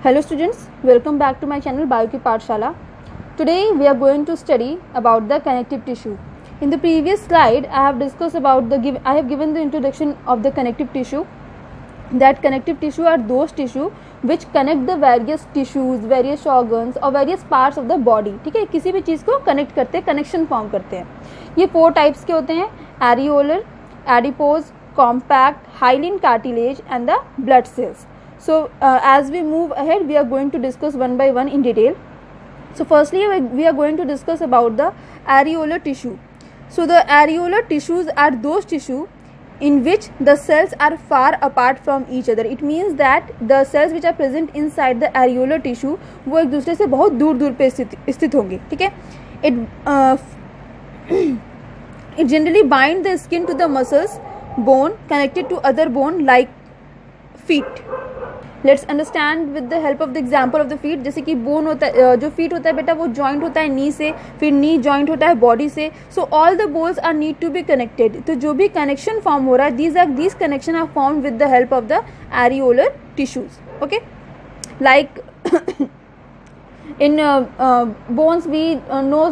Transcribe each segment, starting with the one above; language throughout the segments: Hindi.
Hello students, welcome back to my channel Bio-Ki Pathshala. Today we are going to study about the connective tissue. In the previous slide I have discussed about I have given the introduction of the connective tissue. That connective tissue are those tissue which connect the various tissues, various organs और various parts of the body. ठीक है, किसी भी चीज़ को कनेक्ट करते हैं, कनेक्शन फॉर्म करते हैं. ये 4 टाइप्स के होते हैं: areolar, adipose, compact, hyaline cartilage and the blood cells. So as we move ahead, we are going to discuss one by one in detail. So firstly we are going to discuss about the areolar tissue. So the areolar tissues are those tissue in which the cells are far apart from each other. It means that the cells which are present inside the areolar tissue वो एक दूसरे से बहुत दूर दूर पे स्थित होंगे. ठीक है. It generally bind the skin to the muscles, bone connected to other bone like feet. Let's understand with the help of the example of the feet. जैसे कि बोन होता है, जो फीट होता है बेटा वो जॉइंट होता है नी से, फिर नी जॉइंट होता है बॉडी से. So all the bones are need to be connected. तो जो भी कनेक्शन फॉर्म हो रहा है these connection are form with the help of the areolar tissues. Okay, like in bones we know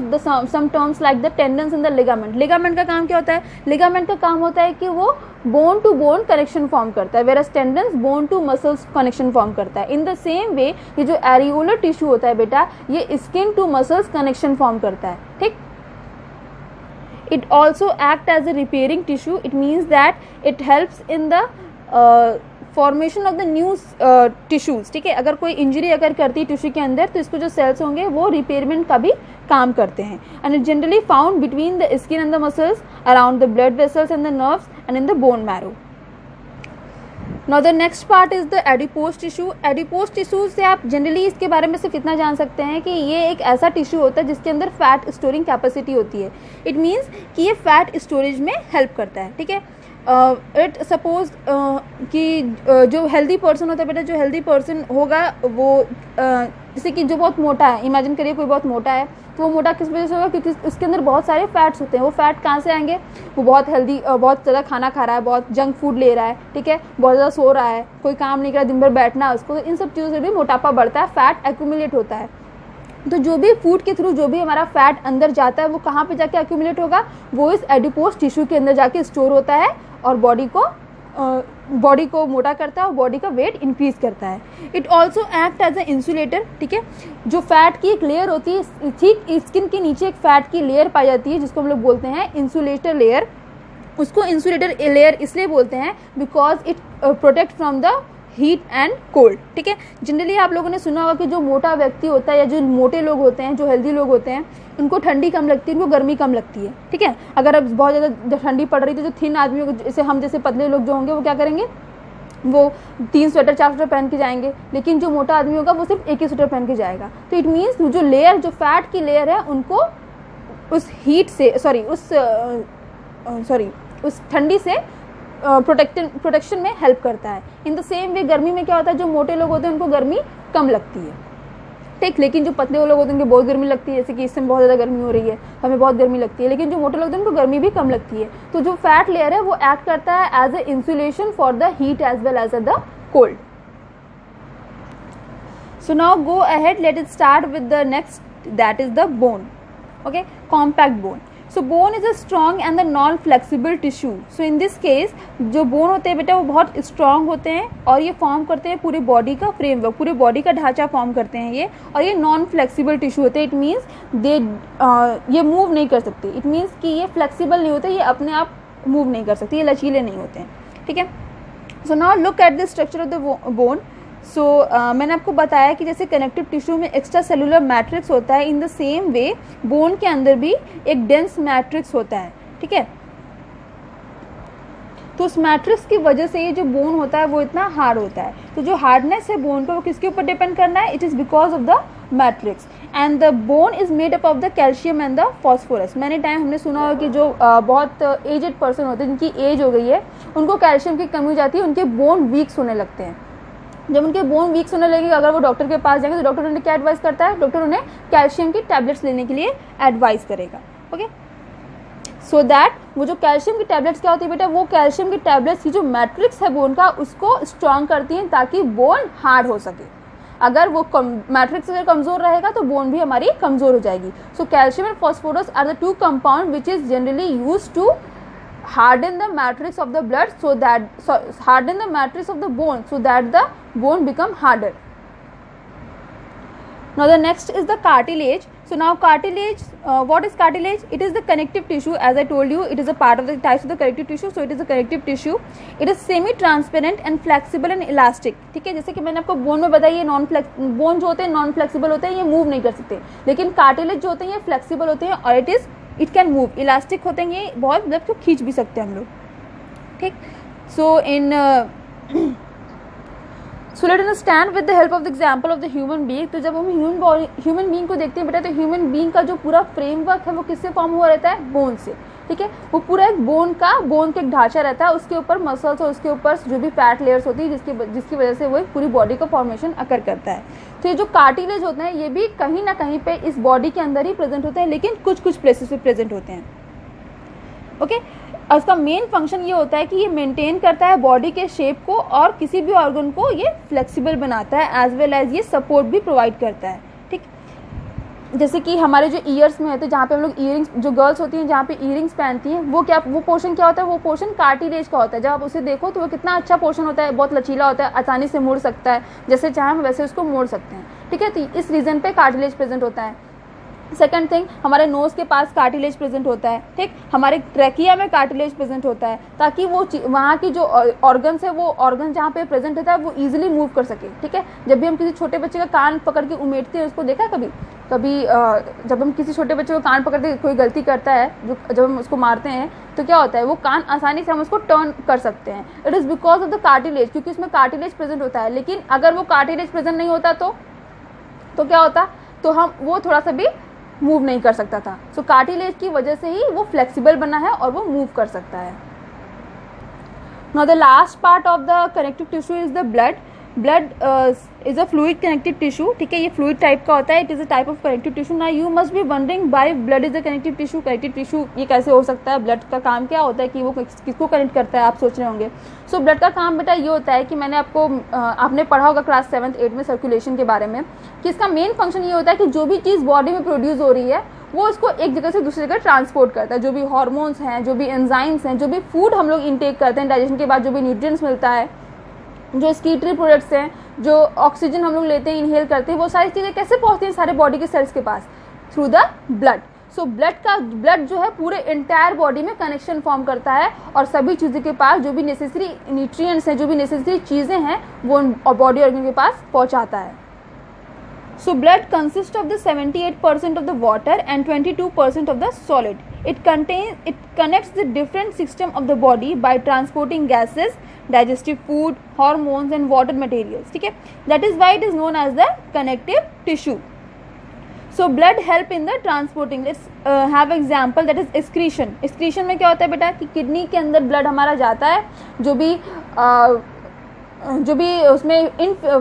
some terms like the tendons and the ligament. ligament का काम क्या होता है? ligament का काम होता है कि वो bone to bone connection form करता है, whereas tendons bone to muscles connection form करता है. in the same way ये जो areolar tissue होता है बेटा ये skin to muscles connection form करता है. ठीक. it also act as a repairing tissue. it means that it helps in the formation of the new tissues. ठीक है, अगर कोई इंजरी अगर करती है टिश्यू के अंदर तो इसको जो सेल्स होंगे वो रिपेयरमेंट का भी काम करते हैं. And it generally found between the skin and the muscles, around the blood vessels and the nerves and in the bone marrow. Now the next part is the adipose tissue. Adipose tissue से आप जनरली इसके बारे में सिर्फ इतना जान सकते हैं कि ये एक ऐसा टिश्यू होता है जिसके अंदर फैट स्टोरिंग कैपेसिटी होती है. इट मीन्स कि ये फैट स्टोरेज में हेल्प करता है. ठीक है. इट सपोज कि जो हेल्दी पर्सन होता है बेटा, जो हेल्दी पर्सन होगा वो जैसे कि जो बहुत मोटा है, इमेजिन करिए कोई बहुत मोटा है तो वो मोटा किस वजह से होगा? क्योंकि उसके अंदर बहुत सारे फैट्स होते हैं. वो फैट कहाँ से आएंगे? वो बहुत हेल्दी, बहुत ज़्यादा खाना खा रहा है, बहुत जंक फूड ले रहा है. ठीक है, बहुत ज़्यादा सो रहा है, कोई काम नहीं कर रहा, दिन भर बैठना है उसको. तो इन सब चीज़ों से भी मोटापा बढ़ता है, फैट एक्यूमुलेट होता है. तो जो भी फूड के थ्रू जो भी हमारा फैट अंदर जाता है वो कहाँ पे जाके एक्यूमुलेट होगा? वो इस एडिपोज टिश्यू के अंदर जाके स्टोर होता है और बॉडी को मोटा करता है और बॉडी का वेट इंक्रीज करता है. It also act as a insulator. ठीक है, जो फैट की एक लेयर होती है, ठीक स्किन के नीचे एक फैट की लेयर पाई जाती है जिसको हम लोग बोलते हैं इंसुलेटर लेयर. उसको इंसुलेटर लेयर इसलिए बोलते हैं because it protect from the heat and cold. ठीक है, जनरली आप लोगों ने सुना होगा कि जो मोटा व्यक्ति होता है या जो मोटे लोग होते हैं, जो हेल्दी लोग होते हैं, उनको ठंडी कम लगती है, उनको गर्मी कम लगती है. ठीक है, अगर अब बहुत ज़्यादा ठंडी पड़ रही है तो जो थिन आदमी जैसे हम जैसे पतले लोग जो होंगे वो क्या करेंगे? वो 3 स्वेटर 4 स्वेटर पहन के जाएंगे. लेकिन जो मोटा आदमी होगा वो सिर्फ एक ही स्वेटर पहन के जाएगा. तो इट मीन्स जो लेयर, जो फैट की लेयर है उनको उस हीट से उस ठंडी से प्रोटेक्शन में हेल्प करता है. इन द सेम वे गर्मी में क्या होता है? जो मोटे लोग होते हैं उनको गर्मी कम लगती है. ठीक, लेकिन जो पतले लोग होते हैं उनको बहुत गर्मी लगती है. जैसे कि इस समय बहुत ज़्यादा गर्मी हो रही है, हमें बहुत गर्मी लगती है, लेकिन जो मोटे लोग होते हैं उनको गर्मी भी कम लगती है. तो जो फैट लेयर है वो एक्ट करता है as a insulation for the heat as well as the cold. So now go ahead, let it start with the next, that is the bone. Okay, compact bone. So bone is a strong and the non flexible tissue. So in this case जो बोन होते हैं बेटा वो बहुत स्ट्रॉन्ग होते हैं और ये फॉर्म करते हैं पूरे बॉडी का फ्रेमवर्क, पूरे बॉडी का ढांचा फॉर्म करते हैं ये. और ये नॉन फ्लेक्सिबल टिश्यू होते हैं. इट मीन्स ये मूव नहीं कर सकते. इट मीन्स कि ये फ्लेक्सिबल नहीं होते, ये अपने आप मूव नहीं कर सकते, ये लचीले नहीं होते हैं. ठीक है. So now look at the structure of the bone. So मैंने आपको बताया कि जैसे कनेक्टिव टिश्यू में एक्स्ट्रा सेलुलर मैट्रिक्स होता है, in the same way bone के अंदर भी एक डेंस मैट्रिक्स होता है. ठीक है, तो उस मैट्रिक्स की वजह से ये जो बोन होता है वो इतना हार्ड होता है. तो जो हार्डनेस है बोन का वो किसके ऊपर डिपेंड करना है? It is because of the matrix. And the bone is made up of the calcium and the phosphorus. मैंने टाइम हमने सुना होगा कि जो बहुत एजेड पर्सन होते हैं, जिनकी एज हो गई है, उनको कैल्शियम की कमी हो जाती है, उनके बोन वीक्स होने लगते हैं. जब उनके बोन वीक्स होने लगेंगे, अगर वो डॉक्टर के पास जाएंगे तो डॉक्टर उन्हें क्या एडवाइस करता है? डॉक्टर उन्हें कैल्शियम की टैबलेट्स लेने के लिए एडवाइस करेगा. ओके, सो दैट वो जो कैल्शियम की टैबलेट्स क्या होती है बेटा? वो कैल्शियम की टैबलेट्स की जो मैट्रिक्स है बोन का उसको स्ट्रॉन्ग करती हैं ताकि बोन हार्ड हो सके. अगर वो मैट्रिक्स अगर कमज़ोर रहेगा तो बोन भी हमारी कमज़ोर हो जाएगी. So calcium and phosphorus are the two compound which is generally use to harden the matrix of the blood harden the matrix of the bone so that the bone become harder. Now the next is the cartilage. So now cartilage, what is cartilage? It is the connective tissue. As I told you, it is a part of the types of the connective tissue. So it is a connective tissue. It is semi transparent and flexible and elastic. ठीक है, जैसे कि मैंने आपको बोन में बताया, ये बोन जो होते हैं नॉन फ्लेक्सिबल होते हैं, ये मूव नहीं कर सकते, लेकिन कार्टिलेज जो होते हैं ये फ्लेक्सिबल होते हैं और इट कैन मूव, इलास्टिक होते हैं, ये बहुत मतलब तो खींच भी सकते हैं हम लोग. ठीक. So let us stand with the help of the example of the human being. तो जब हम ह्यूमन बीइंग को देखते हैं बेटा, तो ह्यूमन बीइंग का जो पूरा फ्रेमवर्क है वो किससे फॉर्म हुआ रहता है? बोन से. ठीक है, वो पूरा एक बोन का एक ढांचा रहता है, उसके ऊपर मसल्स और उसके ऊपर जो भी फैट लेयर्स होती है जिसकी वजह से वो पूरी बॉडी का फॉर्मेशन अकर करता है. तो ये जो कार्टिलेज होते हैं ये भी कहीं ना कहीं पे इस बॉडी के अंदर ही प्रेजेंट होते हैं, लेकिन कुछ प्लेसेस पे प्रेजेंट होते हैं. ओके. और उसका मेन फंक्शन ये होता है कि ये मेंटेन करता है बॉडी के शेप को और किसी भी ऑर्गन को ये फ्लेक्सिबल बनाता है, एज वेल एज ये सपोर्ट भी प्रोवाइड करता है. ठीक. जैसे कि हमारे जो ईयर्स में है, तो जहाँ पे हम लोग ईयरिंग्स, जो गर्ल्स होती हैं जहाँ पे ईयरिंग्स पहनती हैं, वो पोर्शन क्या होता है? वो पोर्शन कार्टिलेज का होता है. जब आप उसे देखो तो वो कितना अच्छा पोर्शन होता है, बहुत लचीला होता है, आसानी से मुड़ सकता है, जैसे चाहे हम वैसे उसको मोड़ सकते हैं. ठीक है, तो इस रीजन पे कार्टिलेज प्रेजेंट होता है. सेकंड थिंग, हमारे नोज के पास कार्टिलेज प्रेजेंट होता है. ठीक. हमारे ट्रैकिया में कार्टिलेज प्रेजेंट होता है, ताकि वो वहाँ की जो ऑर्गन्स है, वो ऑर्गन जहाँ पे प्रेजेंट होता है वो इजीली मूव कर सके. ठीक है. जब भी हम किसी छोटे बच्चे का कान पकड़ के उमेटते हैं, उसको देखा कभी जब हम किसी छोटे बच्चे को कान पकड़ के कोई गलती करता है, जब हम उसको मारते हैं, तो क्या होता है? वो कान आसानी से हम उसको टर्न कर सकते हैं. It is because of the cartilage, क्योंकि उसमें कार्टिलेज प्रेजेंट होता है. लेकिन अगर वो कार्टिलेज प्रेजेंट नहीं होता तो क्या होता? तो वो थोड़ा सा भी मूव नहीं कर सकता था. सो कार्टिलेज की वजह से ही वो फ्लेक्सिबल बना है और वो मूव कर सकता है. Now the last part of the connective tissue is the blood. Blood is a fluid connective tissue. ठीक है, ये फ्लूइड टाइप का होता है. It is a type of connective tissue. Now you must be wondering why blood is a connective tissue. Connective tissue ये कैसे हो सकता है? ब्लड का काम क्या होता है कि वो किसको कनेक्ट करता है, आप सोच रहे होंगे. सो ब्लड का काम बेटा ये होता है कि मैंने आपने पढ़ा होगा क्लास 7th 8th में सर्कुलेशन के बारे में, कि इसका मेन फंक्शन ये होता है कि जो भी चीज़ बॉडी में प्रोड्यूस हो रही है वो उसको एक जगह से दूसरी जगह ट्रांसपोर्ट करता है. जो भी हार्मोन्स हैं, जो भी एंजाइम्स हैं, जो भी फूड हम लोग इनटेक करते हैं डाइजेशन के बाद, जो भी न्यूट्रिएंट्स मिलता है, जो स्कीटरी प्रोडक्ट्स हैं, जो ऑक्सीजन हम लोग लेते हैं, इनहेल करते हैं, वो सारी चीज़ें कैसे पहुँचती हैं सारे बॉडी के सेल्स के पास? Through the blood. So blood जो है पूरे इंटायर बॉडी में कनेक्शन फॉर्म करता है और सभी चीज़ों के पास जो भी नेसेसरी न्यूट्रिएंट्स हैं, जो भी नेसेसरी चीज़ें हैं, वो बॉडी ऑर्गन के पास पहुँचाता है. So blood consists of the 78% of the water and 22% of the solid. It connects the different system of the body by transporting gases, digestive food, hormones and water materials. ठीक है, that is why it is known as the connective tissue. So blood help in the transporting. Let's have example, that is excretion. Excretion में क्या होता है बेटा कि किडनी के अंदर ब्लड हमारा जाता है, जो भी उसमें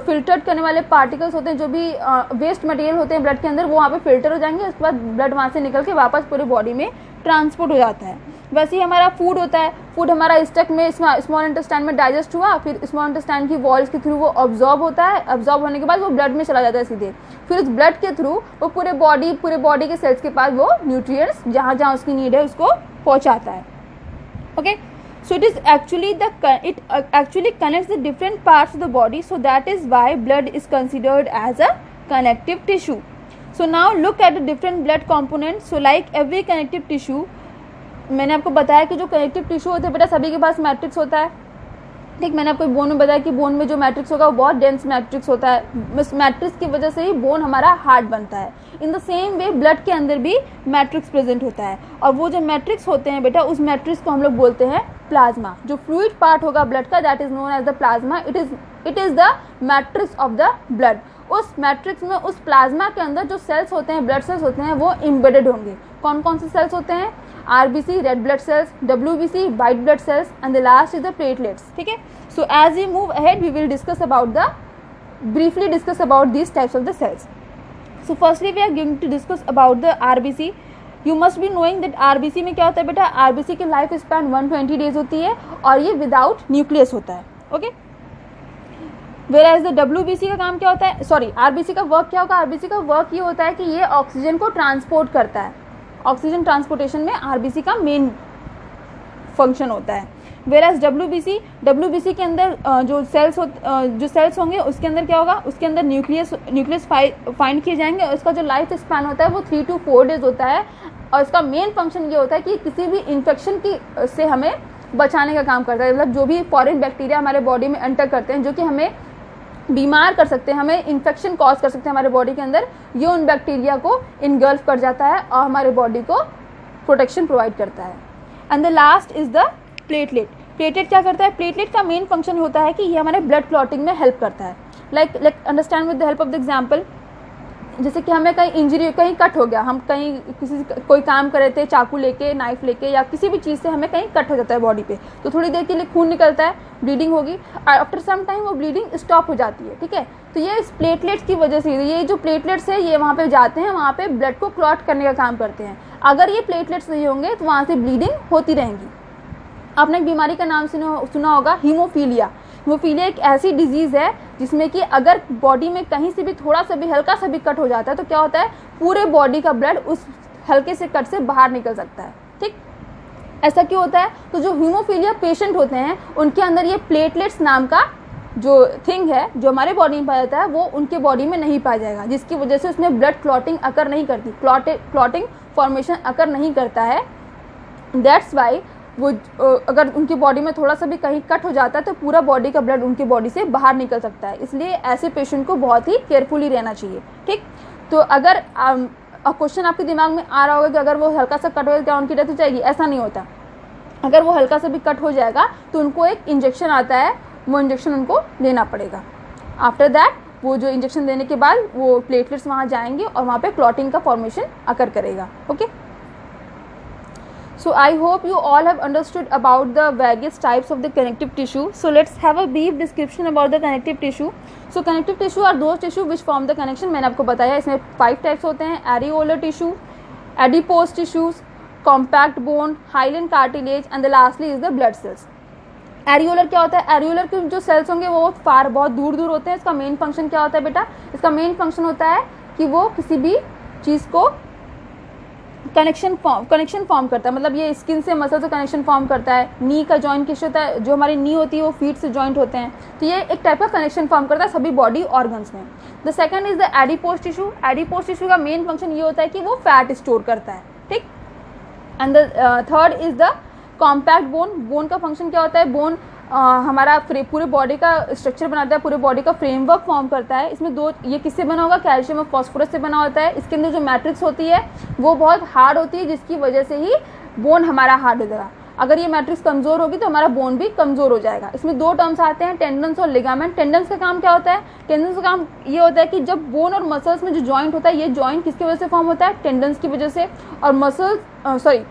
फिल्टर्ड करने वाले पार्टिकल्स होते हैं, जो भी वेस्ट मटेरियल होते हैं ब्लड के अंदर, वो वहाँ पे फिल्टर हो जाएंगे. उसके बाद ब्लड वहाँ से निकल के वापस पूरी बॉडी में ट्रांसपोर्ट हो जाता है. वैसे ही हमारा फूड होता है. फूड हमारा स्टक में स्मॉल इंटेस्टाइन में डाइजेस्ट हुआ, फिर स्मॉल इंटेस्टाइन की वॉल्स के थ्रू वो ऑब्जॉर्ब होता है. ऑब्जॉर्ब होने के बाद वो ब्लड में चला जाता है सीधे. फिर उस ब्लड के थ्रू वो पूरे बॉडी के सेल्स के पास वो न्यूट्रिएंट्स जहाँ जहाँ उसकी नीड है उसको पहुँचाता है. Okay. So it actually connects the different parts of the body, so that is why blood is considered as a connective tissue. So now look at the different blood components. So like every connective tissue, मैंने आपको बताया कि जो कनेक्टिव टिश्यू होते हैं बेटा सभी के पास मैट्रिक्स होता है. ठीक. मैंने आपको बोन में बताया कि बोन में जो मैट्रिक्स होगा वो बहुत डेंस मैट्रिक्स होता है. इस मैट्रिक्स की वजह से ही बोन हमारा हार्ड बनता है. In the same way blood के अंदर भी मैट्रिक्स प्रेजेंट होता है, और वो जो मैट्रिक्स होते हैं बेटा उस मैट्रिक्स को हम लोग बोलते हैं प्लाज्मा. जो फ्लूइड पार्ट होगा ब्लड का, that is known as the plasma. It is the matrix of the blood. उस मैट्रिक्स में, उस प्लाज्मा के अंदर जो सेल्स होते हैं, ब्लड सेल्स होते हैं, वो इम्बेडेड होंगे. कौन कौन से सेल्स होते हैं? RBC, red blood cells, WBC, white blood cells, and the last is the platelets. ठीक है. So as we move ahead we will briefly discuss about these types of the cells. So firstly we are going to discuss about the RBC. You must be knowing that RBC में क्या होता है बेटा? RBC की लाइफ स्पैन 120 डेज होती है और ये विदाउट न्यूक्लियस होता है. Okay. Where as the WBC का काम क्या होता है, सॉरी RBC का वर्क क्या होगा, RBC का वर्क ये होता है कि ये ऑक्सीजन को ट्रांसपोर्ट करता है, ऑक्सीजन ट्रांसपोर्टेशन में RBC का मेन फंक्शन होता है। वेयर एज WBC के अंदर जो सेल्स होंगे उसके अंदर क्या होगा, उसके अंदर न्यूक्लियस फाइंड किए जाएंगे और इसका जो लाइफ स्पैन होता है वो 3 to 4 डेज होता है और इसका मेन फंक्शन ये होता है कि किसी भी इन्फेक्शन की से हमें बचाने का काम करता है। मतलब जो भी फॉरेन बैक्टीरिया हमारे बॉडी में एंटर करते हैं जो कि हमें बीमार कर सकते हैं, हमें इन्फेक्शन कॉज कर सकते हैं हमारे बॉडी के अंदर, ये उन बैक्टीरिया को इनगल्फ कर जाता है और हमारे बॉडी को प्रोटेक्शन प्रोवाइड करता है। And the last is the platelet. Platelet क्या करता है, प्लेटलेट का मेन फंक्शन होता है कि ये हमारे ब्लड क्लॉटिंग में हेल्प करता है। Like understand with the help of the example, जैसे कि हमें कहीं इंजरी, कहीं कट हो गया, हम कहीं कोई काम कर रहे थे चाकू लेके, नाइफ लेके या किसी भी चीज़ से हमें कहीं कट हो जाता है बॉडी पे, तो थोड़ी देर के लिए खून निकलता है, ब्लीडिंग होगी, आफ्टर सम टाइम वो ब्लीडिंग स्टॉप हो जाती है, ठीक है। तो ये इस प्लेटलेट्स की वजह से, ये जो प्लेटलेट्स है ये वहाँ पे जाते हैं, वहाँ पे ब्लड को क्लॉट करने का काम करते हैं। अगर ये प्लेटलेट्स नहीं होंगे तो वहाँ से ब्लीडिंग होती रहेंगी। आपने एक बीमारी का नाम सुना होगा, हीमोफीलिया। हीमोफीलिया एक ऐसी डिजीज़ है जिसमें कि अगर बॉडी में कहीं से भी थोड़ा सा भी हल्का सा भी कट हो जाता है तो क्या होता है, पूरे बॉडी का ब्लड उस हल्के से कट से बाहर निकल सकता है, ठीक। ऐसा क्यों होता है, तो जो हीमोफीलिया पेशेंट होते हैं उनके अंदर ये प्लेटलेट्स नाम का जो थिंग है जो हमारे बॉडी में पाया जाता है वो उनके बॉडी में नहीं पाया जाएगा, जिसकी वजह से उसमें ब्लड क्लॉटिंग अकर नहीं करती, क्लॉटिंग फॉर्मेशन अकर नहीं करता है। दैट्स वाई वो अगर उनकी बॉडी में थोड़ा सा भी कहीं कट हो जाता है तो पूरा बॉडी का ब्लड उनकी बॉडी से बाहर निकल सकता है। इसलिए ऐसे पेशेंट को बहुत ही केयरफुली रहना चाहिए, ठीक। तो अगर क्वेश्चन आपके दिमाग में आ रहा होगा कि अगर वो हल्का सा कट हो क्या उनकी डेथ हो जाएगी, ऐसा नहीं होता। अगर वो हल्का सा भी कट हो जाएगा तो उनको एक इंजेक्शन आता है, वो इंजेक्शन उनको लेना पड़ेगा। आफ्टर दैट वो जो इंजेक्शन देने के बाद वो प्लेटलेट्स वहाँ जाएंगे और वहाँ पे क्लॉटिंग का फॉर्मेशन अकर करेगा, okay. So I hope you all have understood about the various types of the connective tissue. So let's have a brief description about the connective tissue. So connective tissue are those tissue which form the connection. मैंने आपको बताया इसमें 5 types होते हैं, areolar tissue, adipose tissues, compact bone, hyaline cartilage and the lastly is the blood cells. Areolar क्या होता है, एरियोलर के जो सेल्स होंगे वो बहुत दूर दूर होते हैं। इसका मेन फंक्शन क्या होता है बेटा, इसका मेन फंक्शन होता है कि वो किसी भी चीज़ को कनेक्शन फॉर्म करता है। मतलब ये स्किन से मसल से कनेक्शन फॉर्म करता है। नी का जॉइंट किससे होता है, जो हमारी नी होती है वो फीट से जॉइंट होते हैं, तो ये एक टाइप का कनेक्शन फॉर्म करता है सभी बॉडी ऑर्गन्स में। The second is the adipose tissue. Adipose tissue का मेन फंक्शन ये होता है कि वो फैट स्टोर करता है, ठीक। And the third is the compact bone. Bone का फंक्शन क्या होता है, बोन हमारा पूरे बॉडी का स्ट्रक्चर बनाता है, पूरे बॉडी का फ्रेमवर्क फॉर्म करता है। इसमें दो, ये किससे बना होगा, कैल्शियम और फॉस्फोरस से बना होता है। इसके अंदर जो मैट्रिक्स होती है वो बहुत हार्ड होती है, जिसकी वजह से ही बोन हमारा हार्ड हो जाएगा। अगर ये मैट्रिक्स कमज़ोर होगी तो हमारा बोन भी कमज़ोर हो जाएगा। इसमें 2 टर्म्स आते हैं, टेंडन्स और लिगामेंट। टेंडन्स का काम क्या होता है, टेंडन्स का काम ये होता है कि जब बोन और मसल्स में जो जॉइंट होता है, ये जॉइंट किसकी वजह से फॉर्म होता है, टेंडन्स की वजह से। और मसल्स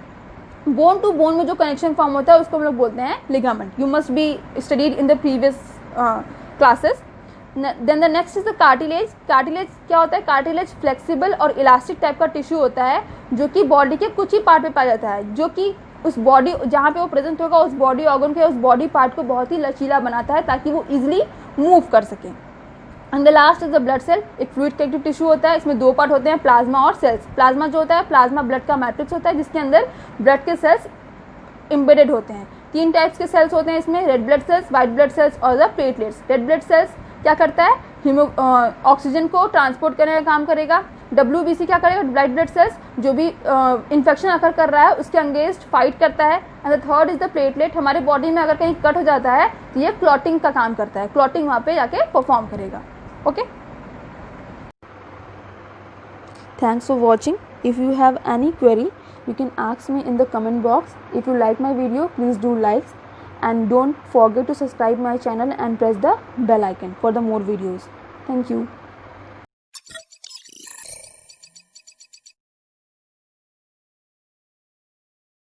बोन टू बोन में जो कनेक्शन फॉर्म होता है उसको हम लोग बोलते हैं ligament. You must be studied in the previous classes. Then the next is the cartilage. Cartilage क्या होता है, कार्टिलेज फ्लेक्सिबल और इलास्टिक टाइप का टिश्यू होता है जो कि बॉडी के कुछ ही पार्ट पे पाया जाता है, जो कि उस बॉडी जहाँ पे वो प्रेजेंट होगा उस बॉडी ऑर्गन के उस बॉडी पार्ट को बहुत ही लचीला बनाता है ताकि वो इजिली मूव कर सके। And the last is the blood cell. एक फ्लूइड कनेक्टिव टिश्यू होता है, इसमें 2 पार्ट होते हैं, प्लाज्मा और सेल्स। प्लाज्मा जो होता है, प्लाज्मा ब्लड का मैट्रिक्स होता है जिसके अंदर ब्लड के सेल्स एम्बेडेड होते हैं। 3 टाइप्स के सेल्स होते हैं इसमें, red blood cells, white blood cells और the platelets. Red blood cells क्या करता है, ऑक्सीजन को ट्रांसपोर्ट करने का काम करेगा। WBC क्या करेगा, वाइट ब्लड सेल्स जो भी इन्फेक्शन अकर कर रहा है उसके अगेंस्ट फाइट करता है। And the third is the platelet. हमारे बॉडी में अगर कहीं कट हो जाता है तो ये क्लॉटिंग का काम करता है, क्लॉटिंग वहाँ पे जाके परफॉर्म करेगा, okay. Thanks for watching. If you have any query, you can ask me in the comment box. If you like my video, please do likes and don't forget to subscribe my channel and press the bell icon for the more videos. Thank you.